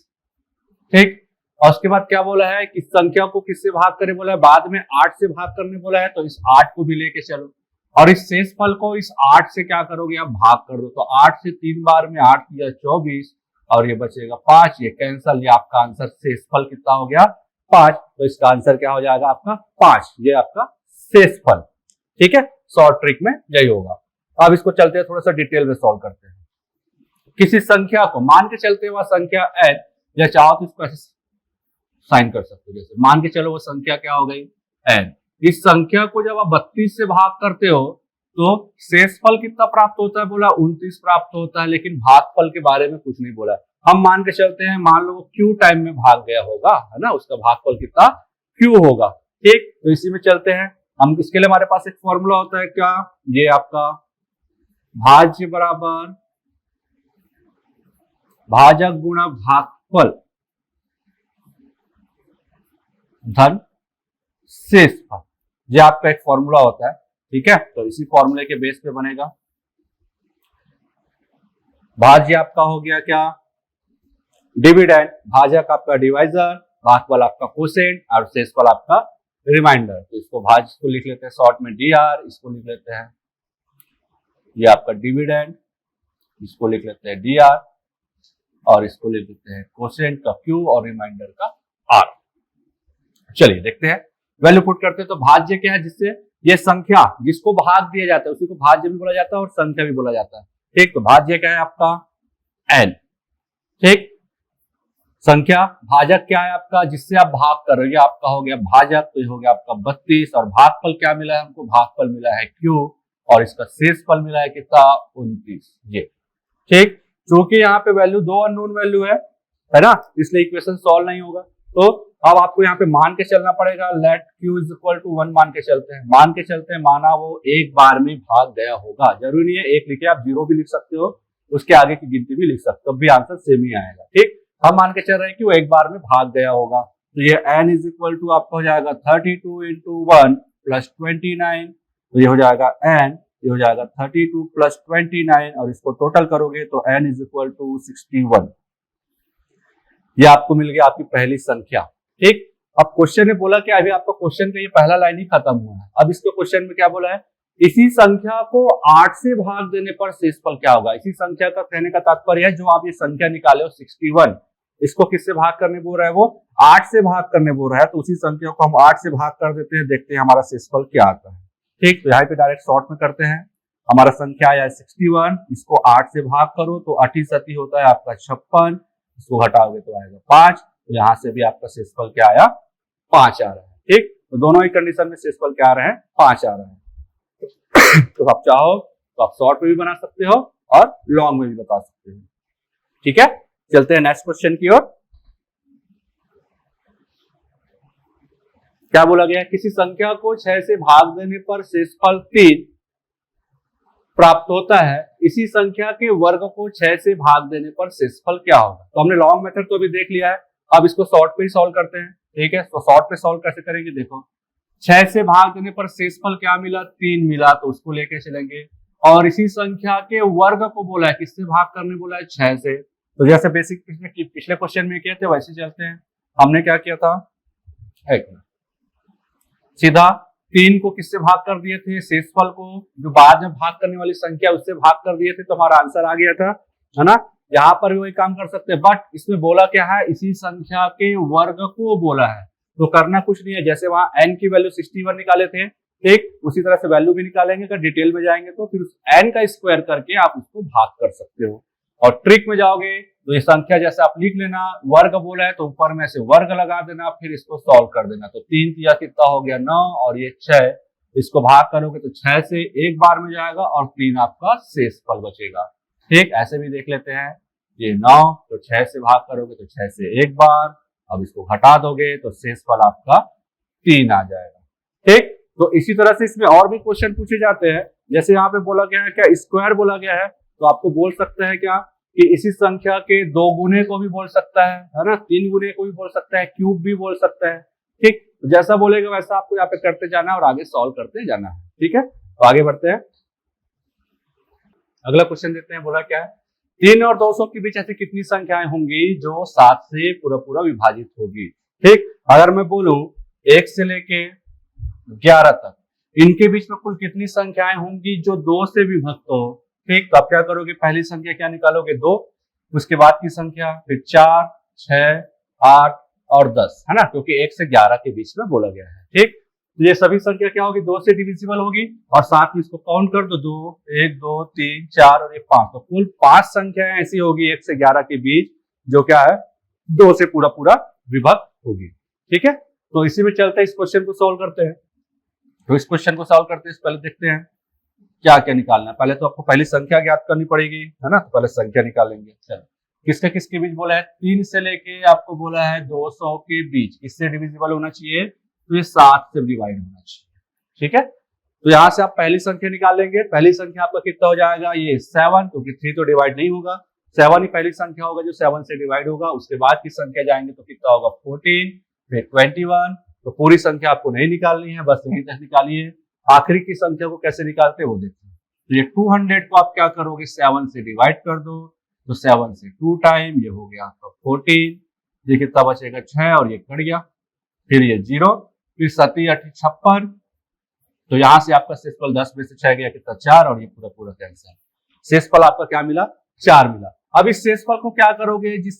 ठीक, और उसके बाद क्या बोला है? इस संख्या को किससे भाग करने बोला है? बाद में 8 से भाग करने बोला है, तो इस 8 को भी लेके चलो, और इस शेषफल को इस 8 से क्या करोगे? आप भाग कर दो, तो 8 से 3 बार में 8 या 24 और ये बचेगा 5, ये कैंसल, ये आपका आंसर शेषफल कितना हो गया? 5। तो इसका आंसर क्या हो जाएगा आपका? 5, ये आपका शेषफल। ठीक है, शॉर्ट ट्रिक में यही होगा। अब इसको चलते हैं थोड़ा सा डिटेल में सॉल्व करते हैं। किसी संख्या को मान के चलते हुआ संख्या n, या चाहो तो इसको ऐसे साइन कर सकते हो, जैसे मान के चलो वो संख्या क्या हो गई? n। इस संख्या को जब आप 32 से भाग करते हो तो शेषफल कितना प्राप्त होता है? बोला 29 प्राप्त होता है, लेकिन भागफल के बारे में कुछ नहीं बोला। हम मान के चलते हैं, मान लो वो क्यू टाइम में भाग गया होगा, है ना, उसका भागफल कितना? क्यू होगा। ठीक, तो इसी में चलते हैं हम। इसके लिए हमारे पास एक फॉर्मूला होता है, क्या? ये आपका भाज्य बराबर भाजक गुणा भागफल धन शेषफल, ये आपका एक फॉर्मूला होता है। ठीक है, तो इसी फॉर्मूले के बेस पे बनेगा। भाज्य आपका हो गया क्या? डिविडेंड, भाजक आपका डिवाइजर, भागफल आपका कोसेंट और शेषफल आपका रिमाइंडर। तो इसको भाज्य को लिख लेते हैं शॉर्ट में dr, इसको लिख लेते हैं ये आपका डिविडेंड, इसको लिख लेते हैं dr, और इसको लिख लेते हैं कोसेंट का q और रिमाइंडर का r। चलिए देखते हैं, वैल्यू पुट करते हैं। तो भाज्य क्या है? जिससे ये संख्या जिसको भाग दिया जाता है उसी को भाज्य भी बोला जाता है और संख्या भी बोला जाता है। ठीक, तो भाज्य क्या है आपका? n। ठीक, संख्या, भाजक क्या है आपका? जिससे आप भाग कर रहे हो, ये आपका हो गया भाजक, तो ये हो गया आपका 32, और भागफल क्या मिला है हमको? भागफल मिला है q, और इसका शेषफल मिला है कितना? 29। ये ठीक, क्योंकि यहाँ पे वैल्यू 2 अननोन वैल्यू है ना, इसलिए इक्वेशन सॉल्व नहीं होगा। तो अब आपको यहाँ पे मान के चलना पड़ेगा, let q is equal to 1 मान के चलते हैं, माना वो एक बार में भाग गया होगा। जरूरी नहीं है एक लिखे, आप 0 भी लिख सकते हो, उसके आगे की गिनती भी लिख सकते हो, भी आंसर सेम ही आएगा। ठीक, हम मान के चल रहे हैं कि वो एक बार में भाग गया होगा, तो ये n इज इक्वल टू आपका हो जाएगा 32 इंटू 1 प्लस 29, तो ये हो जाएगा n, ये हो जाएगा 32 प्लस 29, और इसको टोटल करोगे तो n इज इक्वल टू 61। ये आपको मिल गया आपकी पहली संख्या। ठीक, अब क्वेश्चन ने बोला कि अभी आपका क्वेश्चन का ये पहला लाइन ही खत्म हुआ है। अब इसके क्वेश्चन में क्या बोला है, इसी संख्या को 8 से भाग देने पर शेषफल क्या होगा। इसी संख्या का कहने का तात्पर्य है जो आप ये संख्या निकाले हो 61, इसको किससे भाग करने बोल रहा है, वो 8 से भाग करने बोल रहा है, तो उसी संख्या को हम 8 से भाग कर देते हैं, देखते हैं हमारा शेषफल क्या आता है। ठीक, तो यहाँ पे डायरेक्ट शॉर्ट में करते हैं। हमारा संख्या आया 61, इसको 8 से भाग करो तो 8 होता है आपका 56, इसको घटाओगे तो आएगा 5, तो यहाँ से भी आपका शेषफल क्या आया, 5 आ रहा है। ठीक, तो दोनों ही कंडीशन में शेषफल क्या आ रहे हैं, 5 आ रहे हैं। तो आप चाहो तो आप शॉर्ट में भी बना सकते हो और लॉन्ग में भी बता सकते हो। ठीक है, चलते हैं नेक्स्ट क्वेश्चन की ओर। क्या बोला गया है, किसी संख्या को 6 से भाग देने पर शेषफल 3 प्राप्त होता है, इसी संख्या के वर्ग को 6 से भाग देने पर शेषफल क्या होगा। तो हमने लॉन्ग मेथड तो अभी देख लिया है, अब इसको शॉर्ट पे ही सॉल्व करते हैं। ठीक है, तो शॉर्ट पे सॉल्व कैसे करेंगे, देखो 6 से भाग देने पर शेषफल क्या मिला, 3 मिला, तो उसको लेके चलेंगे। और इसी संख्या के वर्ग को बोला है, किससे भाग करने बोला है, 6 से। तो जैसे बेसिक पिछले क्वेश्चन में किए थे वैसे चलते हैं। हमने क्या किया था, सीधा 3 को किससे भाग कर दिए थे, शेषफल को, जो बाद में भाग करने वाली संख्या उससे भाग कर दिए थे, तो हमारा आंसर आ गया था, है ना। यहाँ पर भी वही काम कर सकते हैं, बट इसमें बोला क्या है, इसी संख्या के वर्ग को बोला है, तो करना कुछ नहीं है। जैसे वहां n की वैल्यू 61 निकाले थे, ठीक उसी तरह से वैल्यू भी निकालेंगे। अगर डिटेल में जाएंगे तो फिर n का स्क्वायर करके आप उसको भाग कर सकते हो। और ट्रिक में जाओगे तो ये संख्या जैसे आप लिख लेना, वर्ग बोला है तो ऊपर में से वर्ग लगा देना, फिर इसको सॉल्व कर देना। तो 3 तिया कितना हो गया, 9, और ये 6, इसको भाग करोगे तो 6 से एक बार में जाएगा और 3 आपका शेषफल बचेगा। ठीक, ऐसे भी देख लेते हैं, ये 9 तो 6 से भाग करोगे तो 6 से एक बार, अब इसको घटा दोगे तो शेषफल आपका 3 आ जाएगा। ठीक, तो इसी तरह से इसमें और भी क्वेश्चन पूछे जाते हैं। जैसे यहाँ पे बोला गया है क्या, स्क्वायर बोला गया है, तो आपको बोल सकते हैं क्या कि इसी संख्या के 2 गुने को भी बोल सकता है ना, 3 गुने को भी बोल सकता है, क्यूब भी बोल सकता है। ठीक, जैसा बोलेगा वैसा आपको यहाँ पे करते जाना है और आगे सॉल्व करते जाना है। ठीक है, तो आगे बढ़ते हैं, अगला क्वेश्चन देते हैं। बोला क्या है, 3 और 200 के बीच ऐसी कितनी संख्याएं होंगी जो 7 से पूरा पूरा विभाजित होगी। ठीक, अगर मैं बोलूं 1 से लेके 11 तक, इनके बीच में कुल कितनी संख्याएं होंगी जो 2 से विभक्त हो। ठीक, तो आप क्या करोगे, पहली संख्या क्या निकालोगे, 2, उसके बाद की संख्या, फिर 4, 6, 8 और 10, है ना, क्योंकि 1 से 11 के बीच में बोला गया है। ठीक, तो ये सभी संख्या क्या होगी, 2 से डिविजिबल होगी, और साथ में इसको काउंट कर दो, 2, 1, 2, 3, 4 और 5, तो कुल 5 संख्याएं ऐसी होगी 1 से 11 के बीच जो क्या है, 2 से पूरा पूरा विभक्त होगी। ठीक है, तो इसी में चलते हैं, इस क्वेश्चन को सॉल्व करते हैं। तो इस क्वेश्चन को सॉल्व करते हैं, पहले देखते हैं क्या क्या निकालना है। पहले तो आपको पहली संख्या ज्ञात करनी पड़ेगी, है ना, तो पहले संख्या निकालेंगे। चलो, किसके किसके बीच बोला है, 3 से लेके आपको बोला है 200 के बीच, किससे डिविजिबल होना चाहिए, तो ये 7 से डिवाइड होना चाहिए। ठीक है, तो यहां से आप पहली संख्या निकालेंगे। पहली संख्या आपका कितना हो जाएगा, ये 7, क्योंकि 3 तो डिवाइड नहीं होगा, 7 ही पहली संख्या होगा जो 7 से डिवाइड होगा। उसके बाद की संख्या जाएंगे तो कितना होगा, 14, फिर 21। तो पूरी संख्या आपको नहीं निकालनी है, बस यहीं तक निकालिए। आखिरी की संख्या को कैसे निकालते हैं वो देखते हैं। तो ये 200 को आप क्या करोगे, 7 से डिवाइड कर दो, तो 7 से 2 टाइम, ये हो गया आपका 14, ये कितना बचेगा 6, और ये कट गया, फिर ये 0, फिर 7 8 56, तो यहां से आपका शेषफल 10 में से 6 गया कितना, 4, और ये पूरा पूरा कैंसिल। शेषफल आपका क्या मिला, 4 मिला। अब इस शेषफल को क्या करोगे, जिस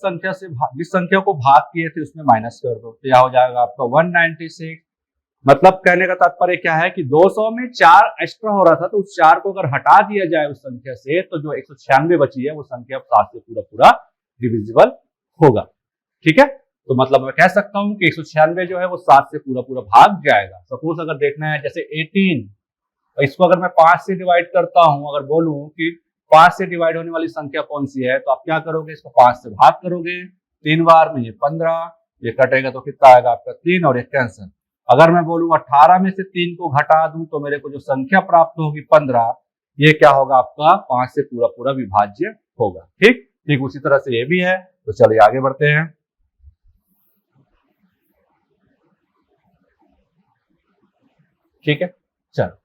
संख्या को भाग किए थे उसमें माइनस कर दो, तो यह हो जाएगा आपका 196। मतलब कहने का तात्पर्य क्या है कि 200 में 4 एक्स्ट्रा हो रहा था, तो उस 4 को अगर हटा दिया जाए उस संख्या से, तो जो 196 बची है वो संख्या 7 से पूरा पूरा डिविजिबल होगा। ठीक है, तो मतलब मैं कह सकता हूं कि 196 जो है वो 7 से पूरा पूरा भाग जाएगा। सपोज अगर देखना है जैसे 18, इसको अगर मैं 5 से डिवाइड करता हूं, अगर बोलूं कि 5 से डिवाइड होने वाली संख्या कौन सी है, तो आप क्या करोगे, इसको 5 से भाग करोगे 3 बार में, ये 15, ये कटेगा तो कितना आएगा आपका 3 और ये कैंसिल। अगर मैं बोलूँ 18 में से 3 को घटा दूं तो मेरे को जो संख्या प्राप्त होगी 15, ये क्या होगा आपका 5 से पूरा पूरा विभाज्य होगा। ठीक ठीक उसी तरह से ये भी है। तो चलिए आगे बढ़ते हैं। ठीक है, चलो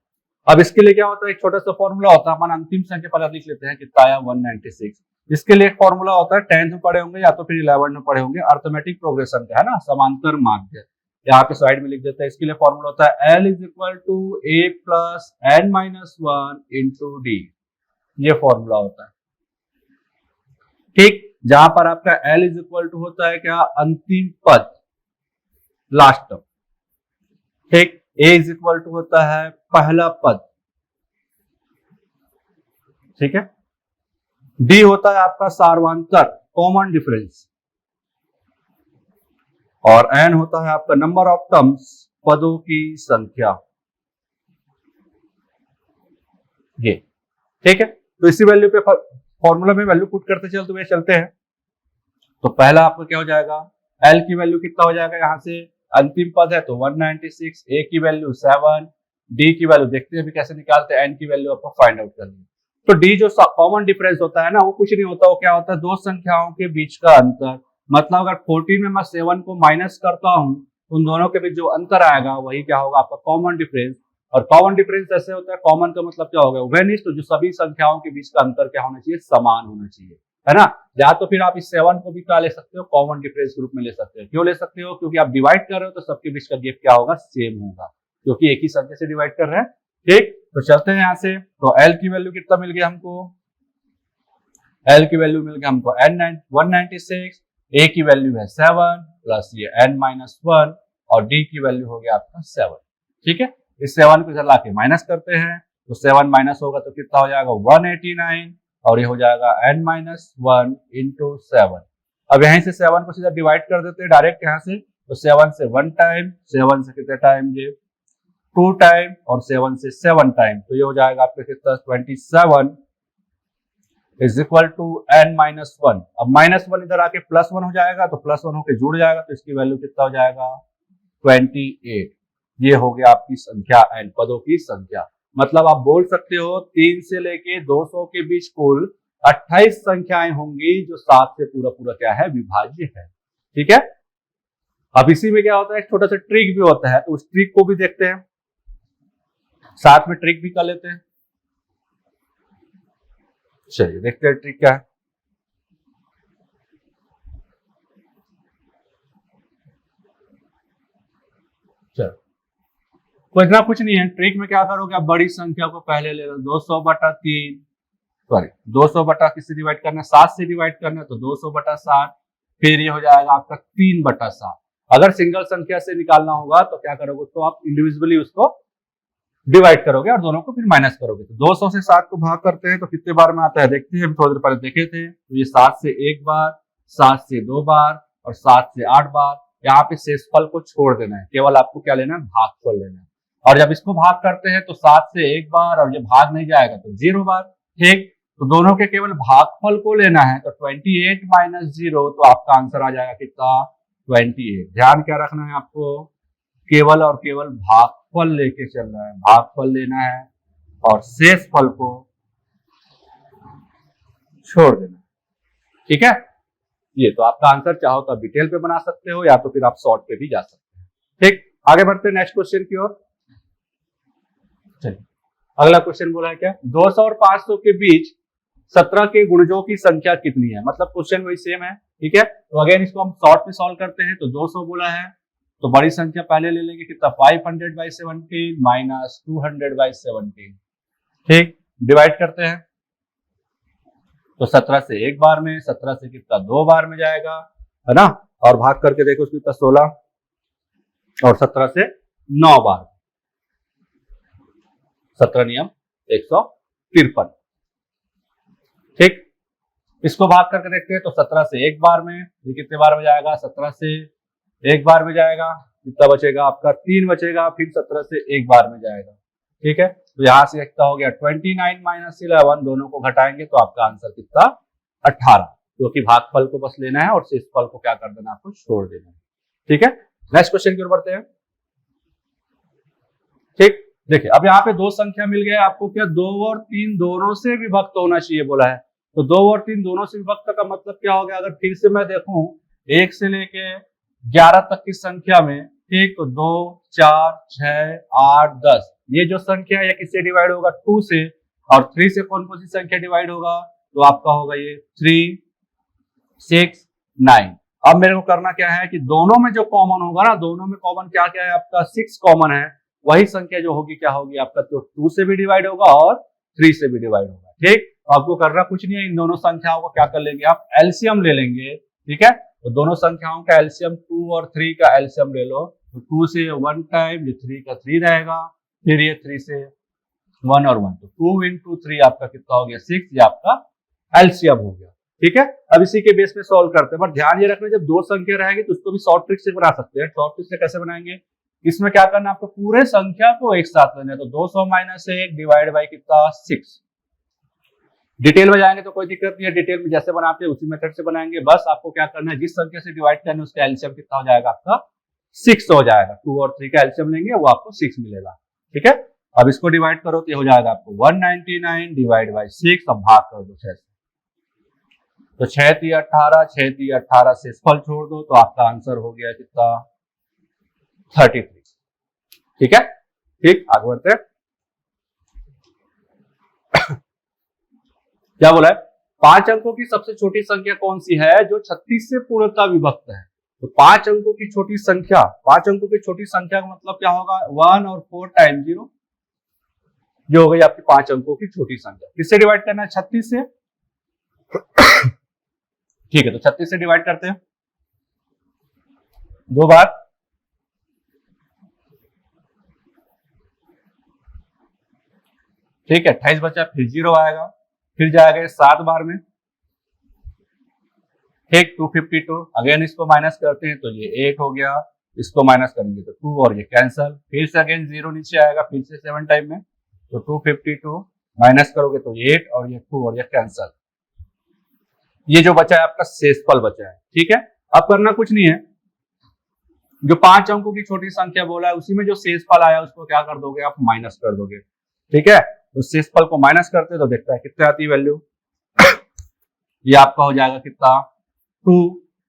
अब इसके लिए क्या होता है, एक छोटा सा फॉर्मूला होता है। अपन अंतिम संख्या पहले लिख लेते हैं कितना आया 196। इसके लिए एक फॉर्मूला होता है, 10th में पढ़े होंगे या तो फिर 11th में पढ़े होंगे, अर्थमेटिक प्रोग्रेशन का है ना, समांतर माध्य। यहाँ पे साइड में लिख देते हैं। इसके लिए फॉर्मूला होता है L is equal to A plus N minus 1 into D. ये फॉर्मूला होता है। ठीक, जहां पर आपका L इज इक्वल टू होता है क्या, अंतिम पद, लास्ट टर्म। ठीक, A इज इक्वल टू होता है पहला पद। ठीक है, D होता है आपका सार्वंतर, कॉमन डिफरेंस, और N होता है आपका नंबर ऑफ टर्म्स, पदों की संख्या। ये ठीक है। तो इसी वैल्यू पे फॉर्मूला में वैल्यू पुट करते चलते हैं। तो पहला आपका क्या हो जाएगा, L की वैल्यू कितना हो जाएगा, यहां से अंतिम पद है तो 196, A की वैल्यू 7, D की वैल्यू देखते हैं अभी कैसे निकालते हैं, N की वैल्यू आपको फाइंड आउट करनी है। तो D जो कॉमन डिफरेंस होता है ना, वो कुछ नहीं होता, वो क्या होता है, दो संख्याओं के बीच का अंतर। मतलब अगर 14 में मैं 7 को माइनस करता हूं, उन दोनों के बीच जो अंतर आएगा वही क्या होगा आपका कॉमन डिफरेंस। और कॉमन डिफरेंस ऐसे होता है, कॉमन का मतलब क्या होगा, वेनिस, तो जो सभी संख्याओं के बीच का अंतर क्या होना चाहिए, समान होना चाहिए, है ना। या तो फिर आप इस 7 को भी क्या ले सकते हो, कॉमन डिफरेंस के रूप में ले सकते हो। क्यों ले सकते हो, क्योंकि आप डिवाइड कर रहे हो तो सबके बीच का गैप क्या होगा, सेम होगा, क्योंकि एक ही संख्या से डिवाइड कर रहे हैं। ठीक, तो चलते हैं यहां से। तो L की वैल्यू कितना मिल गया हमको, L की वैल्यू मिल गया हमको 196, A की वैल्यू है 7 प्लस ये N माइनस 1 और D की वैल्यू हो गया आपका 7। ठीक है, इस 7 को इधर लाके माइनस करते हैं तो 7 माइनस होगा तो कितना हो जाएगा 189 और ये हो जाएगा N माइनस 1 इंटू 7। अब यहीं से 7 को सीधा डिवाइड कर देते हैं डायरेक्ट यहाँ से। तो 7 से 1 टाइम, 7 से कितने टाइम, ये 2 टाइम, और 7 से 7 टाइम, तो ये हो जाएगा आपका कितना 27 is equal to N minus 1। अब माइनस 1 इधर आके प्लस 1 हो जाएगा, तो प्लस 1 होके जुड़ जाएगा, तो इसकी वैल्यू कितना हो जाएगा 28। ये हो गया आपकी संख्या N, पदों की संख्या। मतलब आप बोल सकते हो 3 से लेके 200 के बीच कुल 28 संख्याएं होंगी जो 7 से पूरा पूरा क्या है, विभाज्य है। ठीक है, अब इसी में क्या होता है, एक छोटा सा ट्रिक भी होता है, तो उस ट्रिक को भी देखते हैं, साथ में ट्रिक भी कर लेते हैं। चलिए देखते हैं ट्रिक क्या है। चलो, तो इतना कुछ नहीं है। ट्रिक में क्या करोगे, आप बड़ी संख्या को पहले ले लो, 200/3, सॉरी 200 किससे डिवाइड करना है, 7 से डिवाइड करना है, तो 200/7, फिर ये हो जाएगा आपका 3/7। अगर सिंगल संख्या से निकालना होगा तो क्या करोगे, तो आप इंडिविजुअली उसको डिवाइड करोगे और दोनों को फिर माइनस करोगे। तो 200 से 7 को भाग करते हैं तो कितने बार में आता है, देखते हैं, थोड़ी देर पहले देखे थे। तो ये 7 से 1 बार, 7 से 2 बार और 7 से 8 बार। यहाँ पे शेषफल को छोड़ देना है, केवल आपको क्या लेना है, भागफल लेना है। और जब इसको भाग करते हैं तो 7 से 1 बार और ये भाग नहीं जाएगा तो 0 बार। ठीक, तो दोनों के केवल भागफल को लेना है, तो 28 माइनस 0, तो आपका आंसर आ जाएगा कितना, 28। ध्यान क्या रखना है आपको, केवल और केवल भागफल लेके चलना है, भागफल लेना है और शेष फल को छोड़ देना है। ठीक है, ये तो आपका आंसर चाहो तो आप डिटेल पे बना सकते हो या तो फिर आप शॉर्ट पे भी जा सकते हैं। ठीक, आगे बढ़ते हैं नेक्स्ट क्वेश्चन की ओर। चलिए, अगला क्वेश्चन बोला है क्या, 200 और 500 के बीच 17 के गुणजों की संख्या कितनी है। मतलब क्वेश्चन वही सेम है। ठीक है, तो अगेन इसको हम शॉर्ट में सॉल्व करते हैं। तो 200 बोला है तो बड़ी संख्या पहले ले लेंगे, कितना 500/17 माइनस 200/17। ठीक, डिवाइड करते हैं तो 17 से 1 बार में, 17 से कितना 2 बार में जाएगा, है ना। और भाग करके देखो उसको कितना 16 और 17 से 9 बार, 17 नियम 153। ठीक, इसको भाग करके देखते हैं तो 17 से 1 बार में, ये कितने बार में जाएगा, 17 से 1 बार में जाएगा, कितना बचेगा आपका 3 बचेगा, फिर 17 से 1 बार में जाएगा। ठीक है, तो यहां से कितना हो गया 29 माइनस 11, दोनों को घटाएंगे तो आपका आंसर कितना 18, क्योंकि भागफल को बस लेना है और शेषफल को क्या कर देना, आपको छोड़ देना है। ठीक है, नेक्स्ट क्वेश्चन की ओर बढ़ते हैं। ठीक, देखिए अब यहाँ पे दो संख्या मिल गया आपको, क्या 2 और 3 दोनों से विभक्त होना चाहिए बोला है। तो 2 और 3 दोनों से विभक्त का मतलब क्या हो गया, अगर फिर से मैं देखूं 1 से लेके 11 तक की संख्या में, ठीक, तो 2 4 6 8 10 ये जो संख्या है किससे डिवाइड होगा, 2 से। और 3 से कौन कौन सी संख्या डिवाइड होगा, तो आपका होगा ये 3 6 9। अब मेरे को करना क्या है कि दोनों में जो कॉमन होगा ना, दोनों में कॉमन क्या क्या है आपका, 6 कॉमन है, वही संख्या जो होगी क्या होगी आपका, तो 2 से भी डिवाइड होगा और 3 से भी डिवाइड होगा। ठीक, तो आपको करना कुछ नहीं है, इन दोनों संख्याओं को क्या कर लेंगे आप, एलसीएम ले लेंगे। ठीक है, तो दोनों संख्याओं का एलसीएम 2 और 3 का एलसीएम ले लो, तो 2 से 1 टाइम, ये 3 का 3 रहेगा, फिर ये 3 से 1 और 1, तो 2 इंटू 3 आपका कितना हो गया, 6, ये आपका एलसीएम हो गया। ठीक है, अब इसी के बेस पे सॉल्व करते हैं, पर ध्यान ये रखना जब दो संख्या रहेगी तो उसको भी शॉर्ट ट्रिक से बना सकते हैं। शॉर्ट ट्रिक से कैसे बनाएंगे, इसमें क्या करना है आपको, पूरे संख्या को एक साथ लेना है, तो 200 माइनस 1 डिवाइड बाई कितना, 6। डिटेल में जाएंगे तो कोई दिक्कत नहीं है, डिटेल में जैसे बनाते हैं उसी मेथड से बनाएंगे। बस आपको क्या करना है, जिस संख्या से डिवाइड करना है उसका एलसीएम कितना हो जाएगा आपका, 6 हो जाएगा। 2 और 3 का एलसीएम लेंगे वो आपको 6 मिलेगा। ठीक है, अब इसको डिवाइड करो तो ये हो जाएगा आपको 199 डिवाइड बाई 6। अब भाग कर दो 6 से, तो 6 3 18, 6 3 18 से फल छोड़ दो, तो आपका आंसर हो गया कितना, 33। ठीक है, ठीक, आगे बढ़ते हैं। क्या बोला है, 5 अंकों की सबसे छोटी संख्या कौन सी है जो 36 से पूर्णतः विभक्त है। तो 5 अंकों की छोटी संख्या, 5 अंकों की छोटी संख्या का मतलब क्या होगा, 1 और 4 टाइम 0, जो हो गई आपकी 5 अंकों की छोटी संख्या। किससे डिवाइड करना है, 36 से। ठीक है, तो 36 से डिवाइड करते हैं 2 बार, ठीक है, 28 बचा, फिर 0 आएगा, फिर जाएगा 7 बार में, ठीक, 252। अगेन इसको माइनस करते हैं तो ये 8 हो गया, इसको माइनस करेंगे तो 2 और ये कैंसल, फिर से अगेन 0 नीचे आएगा, फिर से 7 टाइम में, तो 252 माइनस करोगे तो ये 8 और ये 2 और ये कैंसल। ये जो बचा है आपका शेषफल बचा है। ठीक है, अब करना कुछ नहीं है, जो 5 अंकों की छोटी संख्या बोला है उसी में जो शेषफल आया उसको क्या कर दोगे आप, माइनस कर दोगे। ठीक है, तो शेषफल को माइनस करते तो देखता है कितने आती है वैल्यू, ये आपका हो जाएगा कितना, 2,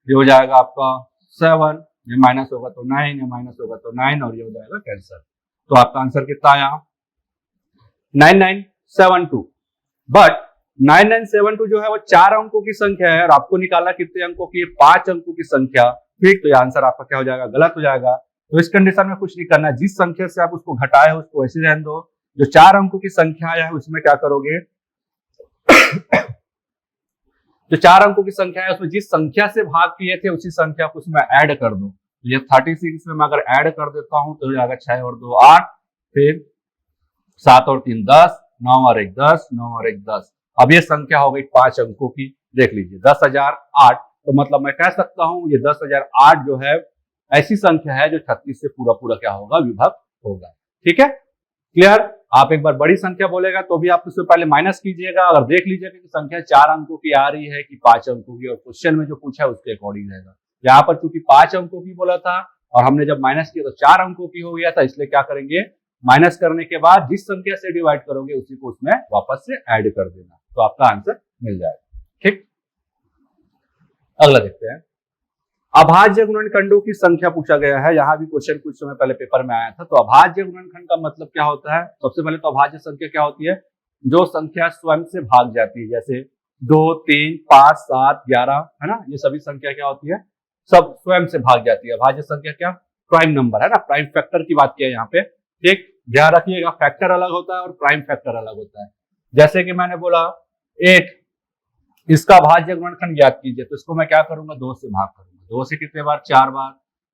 ये हो जाएगा आपका 7, ये माइनस होगा तो 9, ये माइनस होगा तो 9 और ये हो जाएगा कैंसर। तो आपका आंसर कितना आया, 9972। बट 9972 जो है वो 4 अंकों की संख्या है और आपको निकालना कितने अंकों की, 5 अंकों की संख्या। ठीक, तो ये आंसर आपका क्या हो जाएगा, गलत हो जाएगा। तो इस कंडीशन में कुछ नहीं करना, जिस संख्या से आप उसको घटाए हो उसको ऐसे रहने दो, जो 4 अंकों की संख्या है उसमें क्या करोगे, जो 4 अंकों की संख्या है उसमें जिस संख्या से भाग किए थे उसी संख्या को उसमें ऐड कर दो। ये 36 में मैं अगर ऐड कर देता हूं तो हो जाएगा 6 और 2 8, फिर 7 और 3 10, 9 और 1 10, 9 और 1 10। अब ये संख्या हो गई 5 अंकों की, देख लीजिए 10,008। तो मतलब मैं कह सकता हूं ये 10,008 जो है ऐसी संख्या है जो 36 से पूरा पूरा क्या होगा, विभक्त होगा। ठीक है, क्लियर। आप एक बार बड़ी संख्या बोलेगा तो भी आप उससे पहले माइनस कीजिएगा, अगर देख लीजिएगा कि संख्या 4 अंकों की आ रही है कि 5 अंकों की, और क्वेश्चन में जो पूछा है उसके अकॉर्डिंग रहेगा। यहाँ पर क्योंकि 5 अंकों की बोला था और हमने जब माइनस किया तो 4 अंकों की हो गया था, इसलिए क्या करेंगे, माइनस करने के बाद जिस संख्या से डिवाइड करोगे उसी को उसमें वापस से ऐड कर देना, तो आपका आंसर मिल जाएगा। ठीक, अगला देखते हैं। अभाज्य गुणनखंडों की संख्या पूछा गया है, यहाँ भी क्वेश्चन कुछ समय पहले पेपर में आया था। तो अभाज्य गुणनखंड का मतलब क्या होता है, सबसे पहले तो अभाज्य संख्या क्या होती है, जो संख्या स्वयं से भाग जाती है, जैसे 2 3 5 7 11 है ना, ये सभी संख्या क्या होती है, सब स्वयं से भाग जाती है। अभाज्य संख्या क्या, प्राइम नंबर है ना, प्राइम फैक्टर की बात किया है यहाँ पे। ठीक, ध्यान रखिएगा, फैक्टर अलग होता है और प्राइम फैक्टर अलग होता है। जैसे कि मैंने बोला 8, इसका भाज्य गुणनखंड ज्ञात कीजिए, तो इसको मैं क्या करूंगा, 2 से भाग करूंगा। 2 से कितने बार, 4 बार,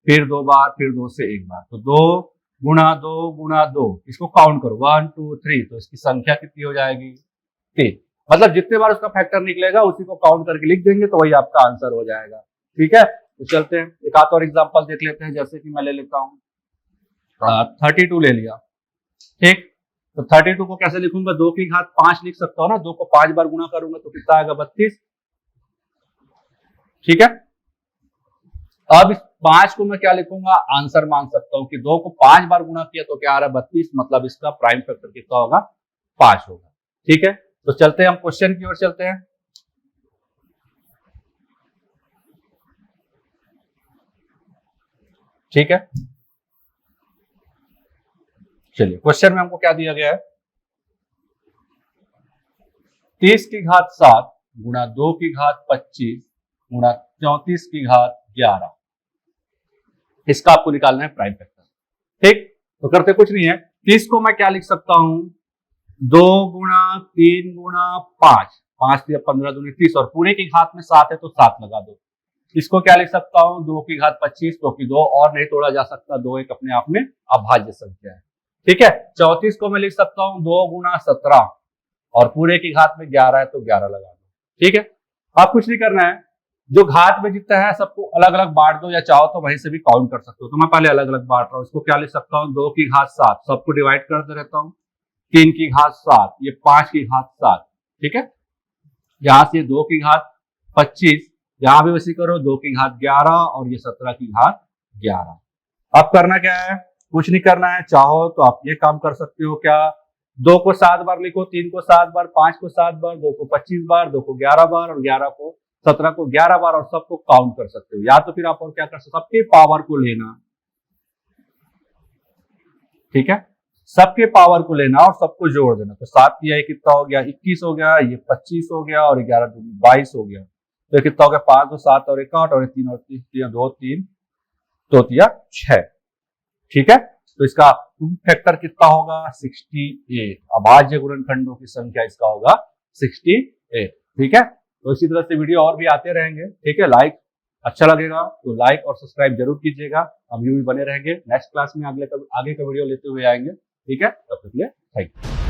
फिर 2 बार, फिर 2 से 1 बार, तो 2 गुणा 2 गुणा 2, इसको काउंट करो 1 2 3, तो इसकी संख्या कितनी हो जाएगी, 3। मतलब जितने बार उसका फैक्टर निकलेगा उसी को काउंट करके लिख देंगे तो वही आपका आंसर हो जाएगा। ठीक है, तो चलते हैं एक आध और एग्जाम्पल देख लेते हैं। जैसे कि मैं ले लेता हूँ 32 ले लिया। ठीक, तो 32 को कैसे लिखूंगा, 2 की घात 5 लिख सकता हूँ ना, 2 को 5 बार गुणा करूंगा तो कितना आएगा, 32। ठीक है, अब 5 को मैं क्या लिखूंगा, आंसर मान सकता हूं कि 2 को 5 बार गुणा किया तो क्या आ रहा है 32, मतलब इसका प्राइम फैक्टर कितना होगा, 5 होगा। ठीक है, तो चलते हैं हम क्वेश्चन की ओर चलते हैं। ठीक है, चलिए क्वेश्चन में हमको क्या दिया गया है, 30 की घात 7 गुणा 2 की घात 25 गुणा 34 की घात 11, इसका आपको निकालना है प्राइम फैक्टर। ठीक, तो करते कुछ नहीं है, 30 को मैं क्या लिख सकता हूं, 2 गुणा 3 गुणा 5, 5 या 15 दूनी 30, और पूरे की घात में 7 है तो 7 लगा दो। इसको क्या लिख सकता हूं, 2 की घात 25, क्योंकि 2 और नहीं तोड़ा जा सकता, 2 एक अपने आप में अभाज्य संख्या है। ठीक है, 34 को मैं लिख सकता हूं 2 गुणा 17, और पूरे की घात में 11 है तो 11 लगा दो। ठीक है, आप कुछ नहीं करना है, जो घात में जितना है सबको अलग अलग बांट दो, या चाहो तो वहीं से भी काउंट कर सकते हो। तो मैं पहले अलग अलग बांट रहा हूं, इसको क्या लिख सकता हूं, 2 की घात 7, सबको डिवाइड करते रहता हूं, 3 की घात 7, ये 5 की घात 7। ठीक है, यहां से 2 की घात 25, यहां भी वैसे करो, 2 की घात 11 और ये 17 की घात 11। अब करना क्या है, कुछ नहीं करना है, चाहो तो आप ये काम कर सकते हो, क्या 2 को 7 बार लिखो, 3 को 7 बार, 5 को 7 बार, 2 को 25 बार, 2 को 11 बार, और 17 को 11 बार, और सबको काउंट कर सकते हो। या तो फिर आप और क्या कर सकते हो, सबके पावर को लेना। ठीक है, सबके पावर को लेना और सबको जोड़ देना, तो 7 किया कितना हो गया, 21 हो गया, ये 25 हो गया, और 11 दूनी 22 हो गया, तो कितना हो गया, 5 2 7 और 1 8, और 3 और 3 2 3 तो 6। ठीक है, तो इसका फैक्टर कितना होगा, 68। अभाज्य गुणनखंडों की संख्या इसका होगा 68। ठीक है, तो इसी तरह से वीडियो और भी आते रहेंगे। ठीक है, लाइक अच्छा लगेगा तो लाइक और सब्सक्राइब जरूर कीजिएगा, हम यूं भी बने रहेंगे। नेक्स्ट क्लास में आगे का वीडियो लेते हुए आएंगे। ठीक है, तब तक के लिए थैंक यू।